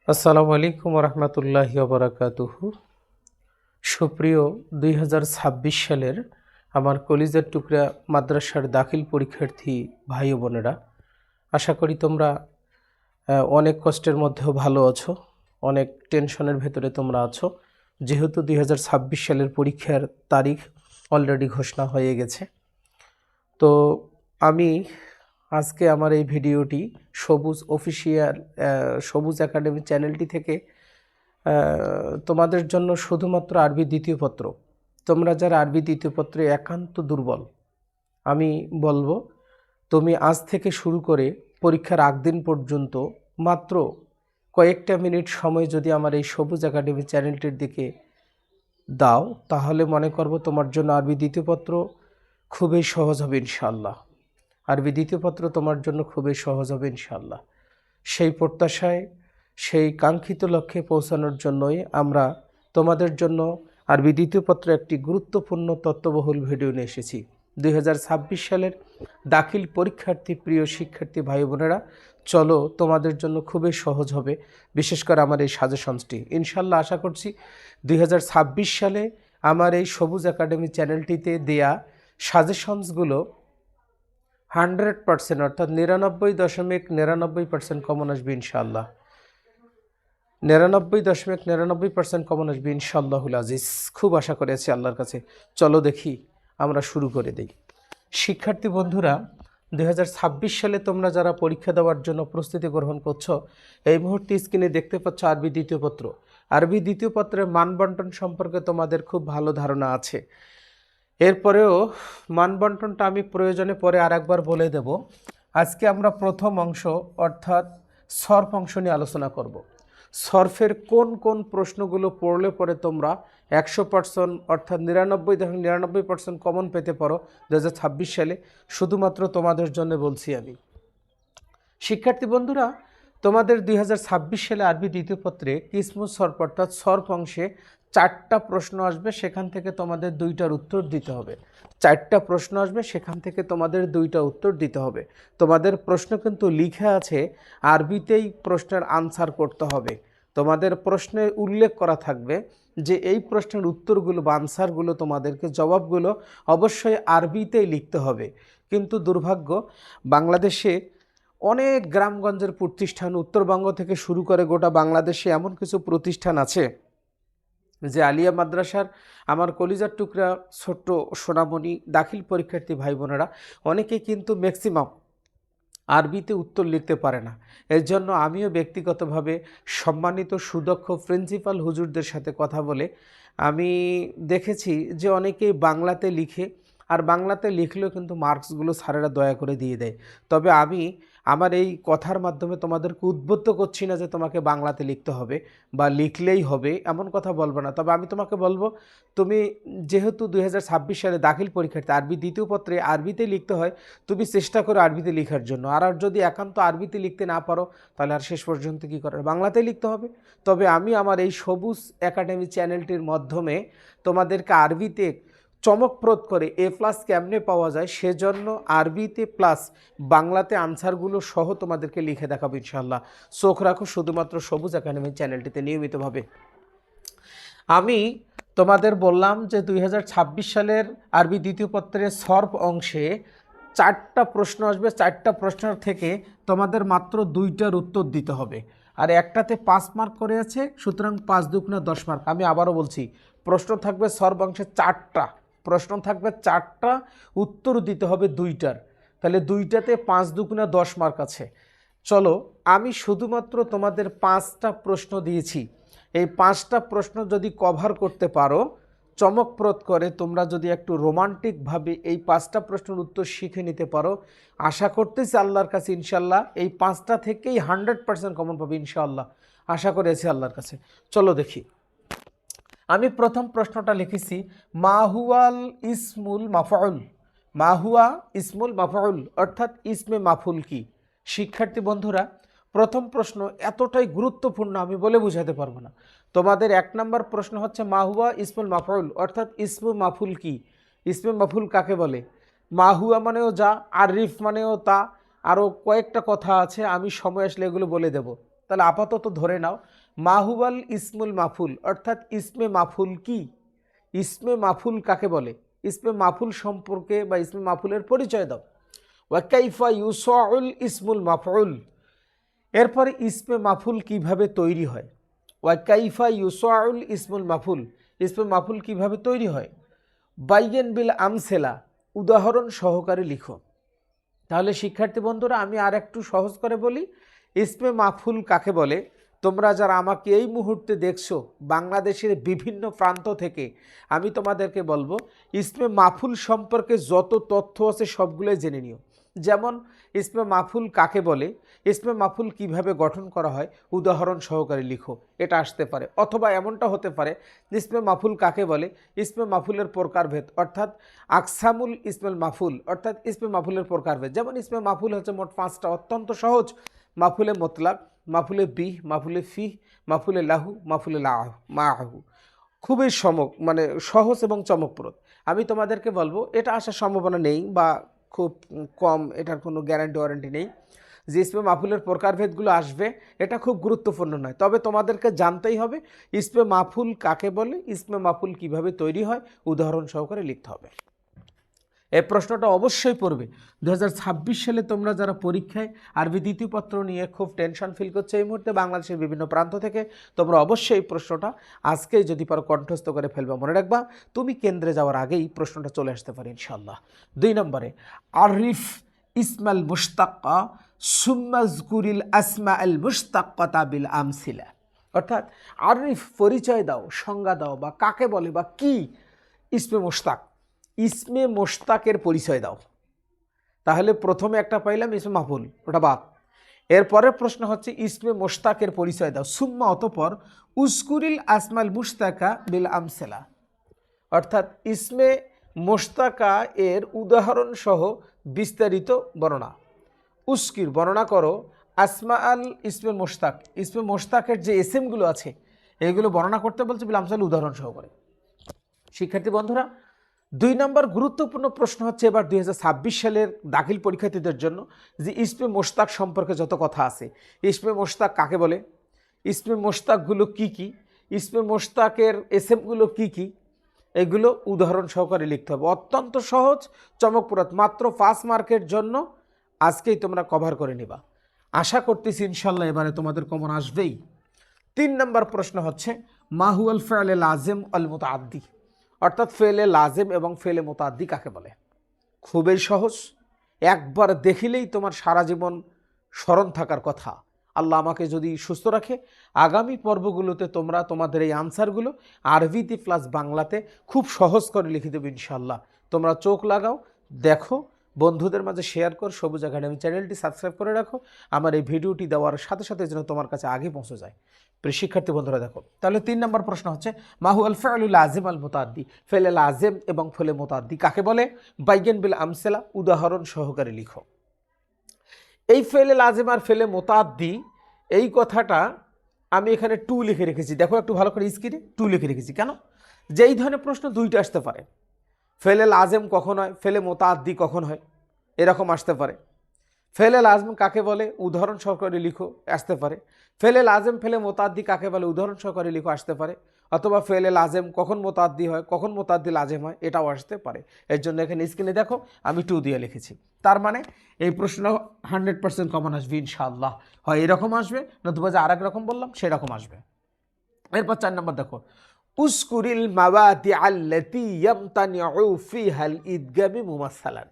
আসসালামু আলাইকুম রহমতুল্লাহি ওবরাকাতুহু। সুপ্রিয় 2026 সালের আমার কলিজার টুকরা মাদ্রাসার দাখিল পরীক্ষার্থী ভাই ও বোনেরা, আশা করি তোমরা অনেক কষ্টের মধ্যেও ভালো আছো, অনেক টেনশনের ভেতরে তোমরা আছো। যেহেতু 2026 সালের পরীক্ষার তারিখ অলরেডি ঘোষণা হয়ে গেছে, তো আমি আজকে আমার এই ভিডিওটি সবুজ অফিসিয়াল সবুজ একাডেমি চ্যানেলটি থেকে তোমাদের জন্য শুধুমাত্র আরবি দ্বিতীয় পত্র, তোমরা যারা আরবি দ্বিতীয় পত্রে একান্ত দুর্বল, আমি বলবো তুমি আজ থেকে শুরু করে পরীক্ষার আগদিন পর্যন্ত মাত্র কয়েকটা মিনিট সময় যদি আমার এই সবুজ একাডেমি চ্যানেলটির দিকে দাও, তাহলে মনে করব তোমার জন্য আরবি দ্বিতীয় পত্র খুবই সহজ হবে ইনশাআল্লাহ। আরবি দ্বিতীয় পত্র তোমার জন্য খুবই সহজ হবে ইনশাআল্লাহ। সেই প্রত্যাশায়, সেই কাঙ্ক্ষিত লক্ষ্যে পৌঁছানোর জন্যই আমরা তোমাদের জন্য আরবি দ্বিতীয় পত্র একটি গুরুত্বপূর্ণ তথ্যবহুল ভিডিও নিয়ে এসেছি। 2026 সালের দাখিল পরীক্ষার্থী প্রিয় শিক্ষার্থী ভাই বোনেরা, চলো তোমাদের জন্য খুবই সহজ হবে, বিশেষ করে আমার এই সাজেশনসটি। ইনশাল্লাহ আশা করছি 2026 সালে আমার এই সবুজ একাডেমি চ্যানেলটিতে দেয়া সাজেশনসগুলো 100% অর্থাৎ 99.99% কমন আসবে ইনশাআল্লাহ। 99.99% কমন আসবে ইনশাআল্লাহুল আজিজ। খুব আশা করেছি আল্লাহর কাছে। চলো দেখি, আমরা শুরু করে দিই। শিক্ষার্থী বন্ধুরা, 2026 সালে তোমরা যারা পরীক্ষা দেওয়ার জন্য প্রস্তুতি গ্রহণ করছো, এই মুহূর্তে স্ক্রিনে দেখতে পাচ্ছ আরবি দ্বিতীয় পত্র। আরবি দ্বিতীয় পত্রের মানবন্টন সম্পর্কে তোমাদের খুব ভালো ধারণা আছে। এরপরেও মানবন্টনটা আমি প্রয়োজনে পরে আরেকবার বলে দেব। আজকে আমরা প্রথম অংশ অর্থাৎ সর্ফ অংশ নিয়ে আলোচনা করব। সর্ফের কোন কোন প্রশ্নগুলো পড়লে পরে তোমরা 100% অর্থাৎ 99.99% কমন পেতে পারো 2026 সালে, শুধুমাত্র তোমাদের জন্য বলছি আমি। শিক্ষার্থী বন্ধুরা, তোমাদের 2026 সালে আরবি দ্বিতীয় পত্রে কিসমু সর্ফ অর্থাৎ সর্ফ অংশে 4টা প্রশ্ন আসবে, সেখান থেকে তোমাদের 2টার উত্তর দিতে হবে। 4টা প্রশ্ন আসবে, সেখান থেকে তোমাদের 2টা উত্তর দিতে হবে। তোমাদের প্রশ্ন কিন্তু লিখে আছে, আরবিতেই প্রশ্নের আনসার করতে হবে। তোমাদের প্রশ্নে উল্লেখ করা থাকবে যে এই প্রশ্নের উত্তরগুলো বা আনসারগুলো, তোমাদেরকে জবাবগুলো অবশ্যই আরবিতেই লিখতে হবে। কিন্তু দুর্ভাগ্য, বাংলাদেশে অনেক গ্রামগঞ্জের প্রতিষ্ঠান, উত্তরবঙ্গ থেকে শুরু করে গোটা বাংলাদেশে এমন কিছু প্রতিষ্ঠান আছে যে আলিয়া মাদ্রাসার আমার কলিজার টুকরা ছোট্ট সোনামণি দাখিল পরীক্ষার্থী ভাই বোনেরা অনেকেই কিন্তু ম্যাক্সিমাম আরবিতে উত্তর লিখতে পারে না। এর জন্য আমিও ব্যক্তিগতভাবে সম্মানিত সুদক্ষ প্রিন্সিপাল হুজুরদের সাথে কথা বলে আমি দেখেছি যে অনেকেই বাংলাতে লিখে, আর বাংলাতে লিখলেও কিন্তু মার্কসগুলো স্যারেরা দয়া করে দিয়ে দেয়। তবে আমি আমার এই কথার মাধ্যমে তোমাদেরকে উদ্বুদ্ধ করছি না যে তোমাকে বাংলাতে লিখতে হবে বা লিখলেই হবে, এমন কথা বলবো না। তবে আমি তোমাকে বলবো, তুমি যেহেতু 2026 সালে দাখিল পরীক্ষার্থী, আরবি দ্বিতীয় পত্রে আরবিতে লিখতে হয়, তুমি চেষ্টা করো আরবিতে লেখার জন্য। আর যদি একান্ত আরবিতে লিখতে না পারো, তাহলে আর শেষ পর্যন্ত কী করার, বাংলাতেই লিখতে হবে। তবে আমি আমার এই সবুজ একাডেমি চ্যানেলটির মাধ্যমে তোমাদেরকে আরবিতে চমকপ্রদ করে A+ কেমনে পাওয়া যায় সেজন্য আরবিতে প্লাস বাংলাতে আনসারগুলো সহ তোমাদেরকে লিখে দেখাবো ইনশাআল্লাহ। চোখ রাখো শুধুমাত্র সবুজ একাডেমি চ্যানেলটিতে নিয়মিতভাবে। আমি তোমাদের বললাম যে 2026 সালের আরবি দ্বিতীয় পত্রের সর্ফ অংশে 4টা প্রশ্ন আসবে। 4টা প্রশ্নের থেকে তোমাদের মাত্র 2টার উত্তর দিতে হবে, আর একটাতে 5 মার্ক করে আছে, সুতরাং 5 দুগুণে 10 মার্ক। আমি আবারও বলছি, প্রশ্ন থাকবে সর্ফ অংশে 4টা প্রশ্ন থাকবে, 4টা উত্তর দিতে হবে 2টার, তাহলে 2টাতে 5 দুগুণে 10 মার্ক আছে। চলো, আমি শুধুমাত্র তোমাদের 5টা প্রশ্ন দিয়েছি। এই 5টা প্রশ্ন যদি কভার করতে পারো চমকপ্রদ করে, তোমরা যদি একটু রোমান্টিকভাবে এই 5টা প্রশ্নের উত্তর শিখে নিতে পারো, আশা করতেছি আল্লাহর কাছে ইনশাল্লাহ এই 5টা থেকেই 100% কমন পাবে ইনশাআল্লাহ, আশা করেছি আল্লাহর কাছে। চলো দেখি, আমি প্রথম প্রশ্নটা লিখেছি, মাহুয়াল ইসমুল মাফউল। মাহুয়া ইসমুল মাফউল অর্থাৎ ইসমে মাফুল কি? শিক্ষার্থী বন্ধুরা, প্রথম প্রশ্ন এতটাই গুরুত্বপূর্ণ আমি বলে বোঝাতে পারবো না। তোমাদের 1 নম্বর প্রশ্ন হচ্ছে মাহুয়া ইসমুল মাফউল অর্থাৎ ইসমে মাফুল কি? ইসমে মাফুল কাকে বলে? মাহুয়া মানেও যা, আর রিফ মানেও তা, আরও কয়েকটা কথা আছে, আমি সময় আসলে এগুলো বলে দেব। তাহলে আপাতত ধরে নাও মাহুয়াল ইসমুল মাফুল, অর্থাৎ ইসমে মাফুল কি, ইসমে মাফুল কাকে বলে, ইসমে মাফুল সম্পর্কে বা ইসমে মাফুলের পরিচয় দাও। ওয়া কাইফা ইউসাউল ইসমুল মাফউল, এরপরে ইসমে মাফুল কিভাবে তৈরি হয়। ওয়া কাইফা ইউসাউল ইসমুল মাফুল, ইসমে মাফুল কিভাবে তৈরি হয়। বাইয়েন বিল আমসেলা, উদাহরণ সহকারে লিখো। তাহলে শিক্ষার্থী বন্ধুরা আমি আর একটু সহজ করে বলি, ইসমে মাফুল কাকে বলে। তোমরা যারা আমাকে এই মুহূর্তে দেখছো বাংলাদেশের বিভিন্ন প্রান্ত থেকে, আমি তোমাদেরকে বলবো ইসমে মাফুল সম্পর্কে যত তথ্য আছে সবগুলোই জেনে নিও। যেমন ইসমে মাফুল কাকে বলে, ইসমে মাফুল কিভাবে গঠন করা হয়, উদাহরণ সহকারে লিখো, এটা আসতে পারে। অথবা এমনটা হতে পারে ইসমে মাফুল কাকে বলে, ইসমে মাফুলের প্রকারভেদ, অর্থাৎ আকসামুল ইসমে মাফুল, অর্থাৎ ইসমে মাফুলের প্রকারভেদ। যেমন ইসমে মাফুল হচ্ছে মোট 5টা, অত্যন্ত সহজ। মাফুলে মতলাক, মাফুলে বিহ, মাফুলে ফিহ, মাফুলে লাহু, মাফুলে মাহু। খুবই সহজ এবং চমকপ্রদ। আমি তোমাদেরকে বলবো এটা আসার সম্ভাবনা নেই বা খুব কম, এটার কোনো গ্যারান্টি ওয়ারেন্টি নেই যে ইসমে মাফুলের প্রকারভেদগুলো আসবে, এটা খুব গুরুত্বপূর্ণ নয়। তবে তোমাদেরকে জানতেই হবে ইসমে মাফুল কাকে বলে, ইসমে মাফুল কিভাবে তৈরি হয়, উদাহরণ সহকারে লিখতে হবে। এই প্রশ্নটা অবশ্যই পড়বে 2026 সালে। তোমরা যারা পরীক্ষায় আরবি দ্বিতীয় পত্র নিয়ে খুব টেনশন ফিল করছো এই মুহূর্তে বাংলাদেশের বিভিন্ন প্রান্ত থেকে, তোমরা অবশ্যই এই প্রশ্নটা আজকেই যদি পারো কণ্ঠস্থ করে ফেলবা। মনে রাখবা তুমি কেন্দ্রে যাওয়ার আগেই প্রশ্নটা চলে আসতে পারে ইনশাআল্লাহ। 2 নম্বরে আরিফ ইসমাল মুশতাক্কা সুম্মাজকুরিল আসমা আল মুশতাক্কাতা বিল আমসিলা, অর্থাৎ আরিফ পরিচয় দাও, সংজ্ঞা দাও, বা কাকে বলে বা কি ইসমে মুশতাক, ইসমে মোশতাকের পরিচয় দাও। তাহলে প্রথমে একটা পাইলাম ইসমে মাফুল, ওটা বাদ। এরপরের প্রশ্ন হচ্ছে ইসমে মোশতাকের পরিচয় দাও। সুম্মা অতঃপর উস্কুরিল আসমাল মুশতাকা বিল আমসেলা, অর্থাৎ ইসমে মোশতাকা এর উদাহরণ সহ বিস্তারিত বর্ণনা। উস্কির বর্ণনা করো আসমা আল ইসমে মোশতাক, ইসমে মোশতাকের যে এসএমগুলো আছে এগুলো বর্ণনা করতে বলছে বিল আমসাল, উদাহরণ সহকারে। শিক্ষার্থী বন্ধুরা 2 নম্বর গুরুত্বপূর্ণ প্রশ্ন হচ্ছে এবার 2026 সালের দাখিল পরীক্ষার্থীদের জন্য যে ইসমে মোশতাক সম্পর্কে যত কথা আছে, ইসমে মোশতাক কাকে বলে, ইসমে মোশতাকগুলো কি কি, ইসমে মোশতাকের এসএমগুলো কি কি, এগুলো উদাহরণ সহকারে লিখতে হবে। অত্যন্ত সহজ, চমকপ্রদ, মাত্র 5 মার্কের জন্য আজকেই তোমরা কভার করে নিবা। আশা করতেছি ইনশাল্লাহ এবারে তোমাদের কমন আসবেই। 3 নম্বর প্রশ্ন হচ্ছে মাহুয়াল ফেলে লাজেম আল মুতাআদ্দি, অর্থাৎ ফেলে লাজেম এবং ফেলে মুতাআদ্দি কাকে বলে। খুবই সহজ, একবার দেখিলেই তোমার সারা জীবন স্মরণ থাকার কথা। আল্লাহ আমাকে যদি সুস্থ রাখে আগামী পর্বগুলোতে তোমরা তোমাদের এই আনসারগুলো আরবিতে প্লাস বাংলাতে খুব সহজ করে লিখে দেবে ইনশাআল্লাহ। তোমরা চোখ লাগাও, দেখো, বন্ধুদের মাঝে শেয়ার কর, সবুজ একাডেমি চ্যানেলটি সাবস্ক্রাইব করে রাখো, আমার এই ভিডিওটি দেওয়ার সাথে সাথে যেন তোমার কাছে আগে পৌঁছে যায়। প্রিয় শিক্ষার্থী বন্ধুরা দেখো, তাহলে 3 নম্বর প্রশ্ন হচ্ছে মাহুয়াল ফেলুল লাজিম আল মুতাআদ্দি, ফেলে লাজিম এবং ফেলে মুতাআদ্দি কাকে বলে, বাইয়েন বিল আমসেলা, উদাহরণ সহকারে লিখো। এই ফেলে লাজিম আর ফেলে মুতাআদ্দি এই কথাটা আমি এখানে 2 লিখে রেখেছি, দেখো একটু ভালো করে স্ক্রিনে 2 লিখে রেখেছি। কেন? যে এই ধরনের প্রশ্ন 2টা আসতে পারে। ফেলে লাজেম কখন হয়, ফেলে মুতাআদ্দি কখন হয়, এরকম আসতে পারে। ফেলে লাজম কাকে বলে, উদাহরণ সহকারে লিখো, আসতে পারে। ফেলে লাজেম ফেলে মুতাআদ্দি কাকে বলে, উদাহরণ সহকারে লিখো, আসতে পারে। অথবা ফেলে লাজেম কখন মুতাআদ্দি হয়, কখন মুতাআদ্দি লাজেম হয়, এটাও আসতে পারে। এর জন্য এখানে স্ক্রিনে দেখো আমি 2 দিয়ে লিখেছি। তার মানে এই প্রশ্ন 100% কমন আসবে ইনশাআল্লাহ। হয় এরকম আসবে, নতুবা যে আরেক রকম বললাম সেরকম আসবে। এরপর 4 নম্বর দেখো উস্কুরিল মাওয়াদি আল্লাতী ইয়ামতানিউ ফিহাল ইদগামি মুমাসসালান।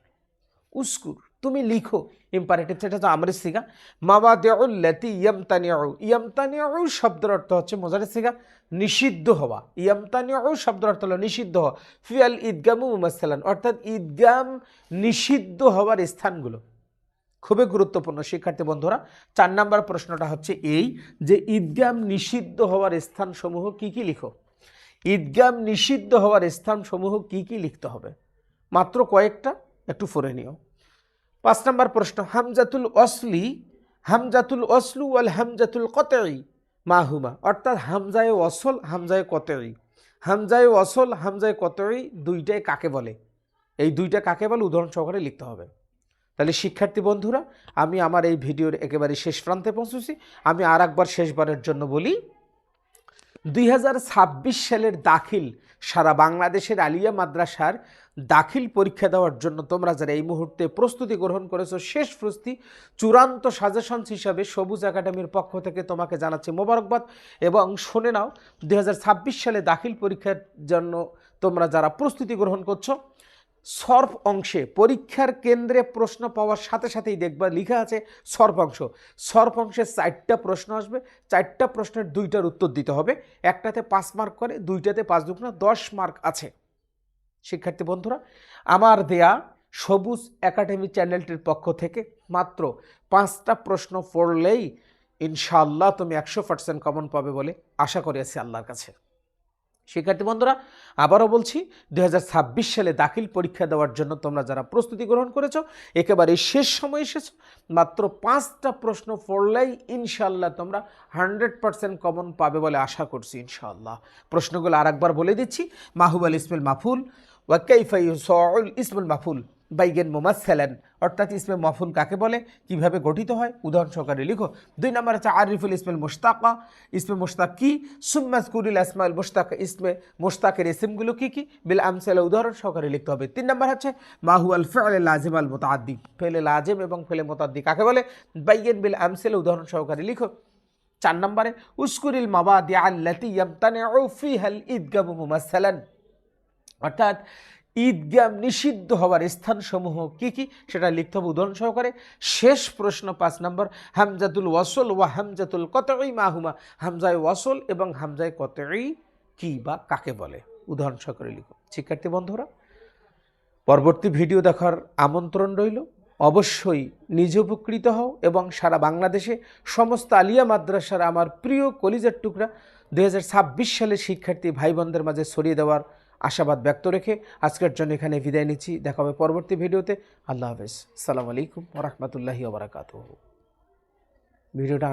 উস্কুর তুমি লিখো, ইম্পারেটিভ, সেটা তো আমরের সিগা। মাওয়াদিউল্লাতী ইয়ামতানিউ, ইয়ামতানিউ শব্দের অর্থ হচ্ছে মুজারিদ সিগা, নিষিদ্ধ হওয়া। ইয়ামতানিউ শব্দের অর্থ হলো নিষিদ্ধ হওয়া। ফিয়াল ইদগামু মুমাসসালান, অর্থাৎ ঈদগাম নিষিদ্ধ হওয়ার স্থানগুলো। খুবই গুরুত্বপূর্ণ শিক্ষার্থী বন্ধুরা। 4 নম্বর প্রশ্নটা হচ্ছে এই যে ঈদগাম নিষিদ্ধ হওয়ার স্থানসমূহ কি কি লিখো। ঈদগাম নিষিদ্ধ হওয়ার স্থানসমূহ কি কি লিখতে হবে, মাত্র কয়েকটা, একটু পড়ে নিও। 5 নম্বর প্রশ্ন হামজাতুল ওয়াসলি, হামজাতুল ওয়াসলু ওয়াল হামজাতুল কতঈ মাহুমা, অর্থাৎ হামজায়ে ওয়াসল, হামজায়ে কতঈ। হামজায়ে ওয়াসল, হামজায়ে কতঈ দুইটাই কাকে বলে, এই দুইটা কাকে বলে উদাহরণ সহকারে লিখতে হবে। তাহলে শিক্ষার্থী বন্ধুরা, আমি আমার এই ভিডিওর একেবারে শেষ প্রান্তে পৌঁছেছি। আমি আর একবার শেষবারের জন্য বলি, 2026 সালের দাখিল সারা বাংলাদেশের আলিয়া মাদ্রাসার দাখিল পরীক্ষা দেওয়ার জন্য তোমরা যারা এই মুহূর্তে প্রস্তুতি গ্রহণ করেছো, শেষ প্রস্তুতি চূড়ান্ত সাজেশনস হিসাবে সবুজ একাডেমির পক্ষ থেকে তোমাকে জানাচ্ছি মোবারকবাদ। এবং শুনে নাও, 2026 সালে দাখিল পরীক্ষার জন্য তোমরা যারা প্রস্তুতি গ্রহণ করছো, সর্ফ অংশে পরীক্ষার কেন্দ্রে প্রশ্ন পাওয়ার সাথে সাথেই দেখবা লেখা আছে সর্ফ অংশ। সর্ফ অংশে 4টা প্রশ্ন আসবে, 4টা প্রশ্নের 2টার উত্তর দিতে হবে। একটাতে 5 মার্ক করে, 2টাতে 5 দুগুণা 10 মার্ক আছে। শিক্ষার্থী বন্ধুরা, আমার দেয়া সবুজ একাডেমি চ্যানেলটির পক্ষ থেকে মাত্র 5টা প্রশ্ন পড়লেই ইনশাআল্লাহ তুমি 100% কমন পাবে বলে আশা করি আছি আল্লাহর কাছে। শিক্ষার্থী বন্ধুরা, আবারও বলছি, 2026 সালে দাখিল পরীক্ষা দেওয়ার জন্য তোমরা যারা প্রস্তুতি গ্রহণ করেছো, একেবারে শেষ সময় এসেছো। মাত্র 5টা প্রশ্ন পড়লেই ইনশাআল্লাহ তোমরা 100% কমন পাবে বলে আশা করছি ইনশাআল্লাহ। প্রশ্নগুলো আরেকবার বলে দিচ্ছি। মাহুবাল ইসমুল মাফুল ওয়া কাইফা ইউসাউল ইসমুল মাফুল বাইগেন মুমাসসালান, অর্থাৎ ইসমে মাফুল কাকে বলে, কিভাবে গঠিত হয়, উদাহরণ সহকারে লিখো। 2 নম্বর আছে আরিফুল ইসমুল মুশতাকা, ইসমে মুশতাক কি, সুম্মাজকুরুল আসমাউল মুশতাকা, ইসমে মুশতাকের ইসমগুলো কি কি, বিল আমসালা, উদাহরণ সহকারে লিখতে হবে। 3 নম্বর হচ্ছে মাহুয়াল ফি'ল লাজিম আল মুতাআদ্দি, ফেলে লাজিম এবং ফেলে মুতাআদ্দি কাকে বলে, বাইগেন বিল আমসালা, উদাহরণ সহকারে লিখো। 4 নম্বরে উসকুরিল মাবাদি আল্লাতি ইয়ামতানিউ ফিহাল ইদগাম মুমাসসালান, অর্থাৎ ঈদগাম নিষিদ্ধ হওয়ার স্থানসমূহ কি কি সেটা লিখতে হবে উদাহরণ সহকারে। শেষ প্রশ্ন 5 নম্বর, হামজাতুল ওয়াসল ওয়া হামজাতুল কতঈ মাহুমা, হামজায় ওয়াসল এবং হামজায় কতঈ কি বা কাকে বলে, উদাহরণ সহকারে লিখো। শিক্ষার্থী বন্ধুরা, পরবর্তী ভিডিও দেখার আমন্ত্রণ রইল। অবশ্যই নিজে উপকৃত হও এবং সারা বাংলাদেশে সমস্ত আলিয়া মাদ্রাসার আমার প্রিয় কলিজার টুকরা 2026 সালের শিক্ষার্থী ভাই বোনদের মাঝে ছড়িয়ে দেওয়ার আশাবাদ ব্যক্ত রেখে আজকের জন্য এখানে বিদায় নিচ্ছি। দেখা হবে পরবর্তী ভিডিওতে। আল্লাহ হাফেজ। আসসালামু আলাইকুম ওয়া রাহমাতুল্লাহি ওয়া বারাকাতুহু। ভিডিওটা